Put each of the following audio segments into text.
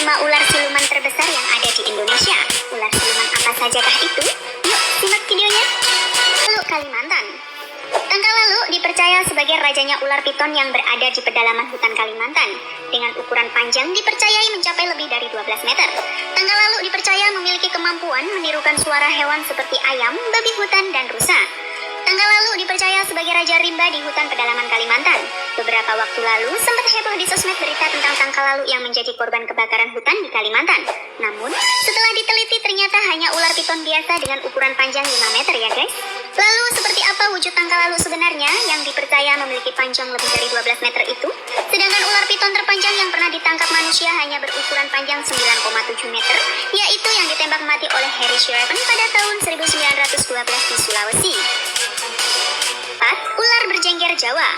5 ular siluman terbesar yang ada di Indonesia. Ular siluman apa sajakah itu? Yuk, simak videonya. Lalu Kalimantan. Tangka lalu dipercaya sebagai rajanya ular piton yang berada di pedalaman hutan Kalimantan. Dengan ukuran panjang dipercayai mencapai lebih dari 12 meter. Tangka lalu dipercaya memiliki kemampuan menirukan suara hewan seperti ayam, babi hutan, dan rusa. Tangka lalu dipercaya sebagai raja rimba di hutan pedalaman Kalimantan. Beberapa waktu lalu sempat heboh di sosmed berita tentang tangka lalu yang menjadi korban kebakaran hutan di Kalimantan. Namun, setelah diteliti ternyata hanya ular piton biasa dengan ukuran panjang 5 meter ya guys. Lalu seperti apa wujud tangka lalu sebenarnya yang dipercaya memiliki panjang lebih dari 12 meter itu? Sedangkan ular piton terpanjang yang pernah ditangkap manusia hanya berukuran panjang 9,7 meter, yaitu yang ditembak mati oleh Harry Sherman pada tahun 1912 di Sulawesi. 4. Ular berjengger Jawa.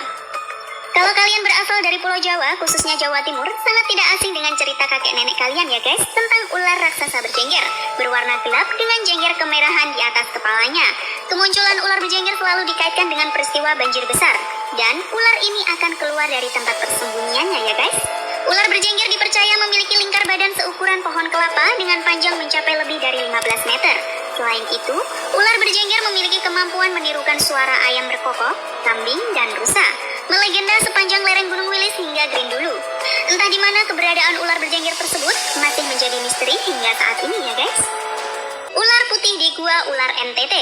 Kalau kalian berasal dari Pulau Jawa, khususnya Jawa Timur, sangat tidak asing dengan cerita kakek nenek kalian ya guys, tentang ular raksasa berjengger, berwarna gelap dengan jengger kemerahan di atas kepalanya. Kemunculan ular berjengger selalu dikaitkan dengan peristiwa banjir besar, dan ular ini akan keluar dari tempat persembunyiannya ya guys. Ular berjengger dipercaya memiliki lingkar badan seukuran pohon kelapa dengan panjang mencapai lebih dari 15 meter. Selain itu, ular berjengger memiliki kemampuan menirukan suara ayam berkokok, kambing, dan rusa. Melegenda sepanjang lereng Gunung Wilis hingga Grindulu. Entah di mana keberadaan ular berjengger tersebut masih menjadi misteri hingga saat ini ya guys. Ular putih di Gua Ular NTT.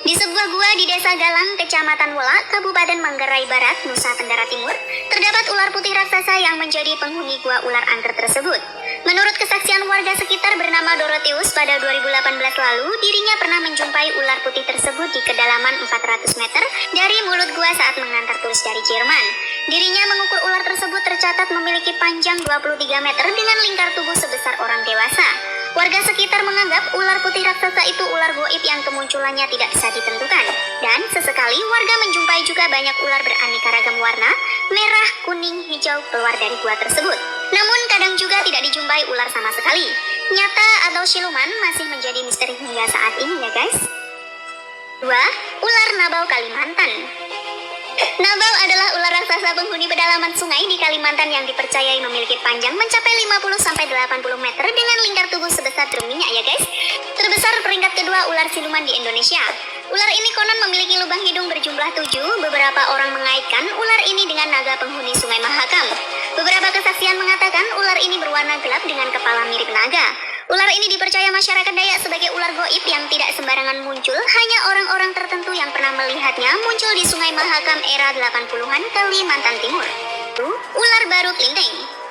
Di sebuah gua di Desa Galang, Kecamatan Welak, Kabupaten Manggarai Barat, Nusa Tenggara Timur, terdapat ular putih raksasa yang menjadi penghuni gua ular angker tersebut. Menurut kesaksian warga sekitar bernama Dorotheus, pada 2018 lalu, dirinya pernah menjumpai ular putih tersebut di kedalaman 400 meter dari mulut gua saat mengantar turis dari Jerman. Dirinya mengukur ular tersebut tercatat memiliki panjang 23 meter dengan lingkar tubuh sebesar orang dewasa. Warga sekitar menganggap ular putih raksasa itu ular goib yang kemunculannya tidak bisa ditentukan. Dan sesekali warga menjumpai juga banyak ular beraneka ragam warna, merah, kuning, hijau keluar dari gua tersebut. Namun kadang juga tidak dijumpai ular sama sekali. Nyata atau siluman masih menjadi misteri hingga saat ini ya guys. 2. Ular Nabau Kalimantan. Nabau adalah ular raksasa penghuni pedalaman sungai di Kalimantan yang dipercayai memiliki panjang mencapai 50-80 meter dengan lingkar tubuh sebesar drum minyak ya guys. Terbesar peringkat kedua ular siluman di Indonesia. Ular ini konon memiliki lubang hidung berjumlah 7. Beberapa orang mengaitkan ular ini dengan naga penghuni Sungai Mahakam. Beberapa kesaksian mengatakan ular ini berwarna gelap dengan kepala mirip naga. Ular ini dipercaya masyarakat Dayak sebagai ular goib yang tidak sembarangan muncul, hanya orang-orang tertentu yang pernah melihatnya muncul di Sungai Mahakam era 80-an Kalimantan Timur. Ular Baru Kelinteng.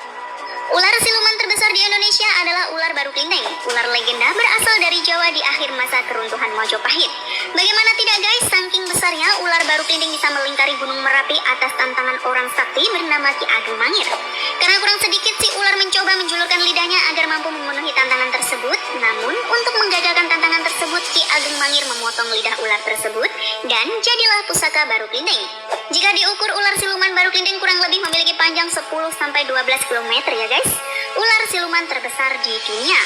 Ular siluman terbesar di Indonesia adalah ular baru kelinteng. Ular legenda berasal dari Jawa di akhir masa keruntuhan Mojopahit. Bagaimana tidak guys, saking besarnya ular baru kelinteng bisa melingkari Gunung Merapi atas tantangan orang sakti bernama Ki Ageng Mangir. Karena kurang sedikit si ular mencoba menjulurkan lidahnya agar mampu memenuhi tantangan tersebut. Namun untuk menggagalkan tantangan tersebut, Ki Ageng Mangir memotong lidah ular tersebut dan jadilah pusaka baru kelinteng. Jika diukur, ular siluman baru kelinteng kurang lebih memiliki panjang 10-12 km ya guys. Ular siluman terbesar di dunia.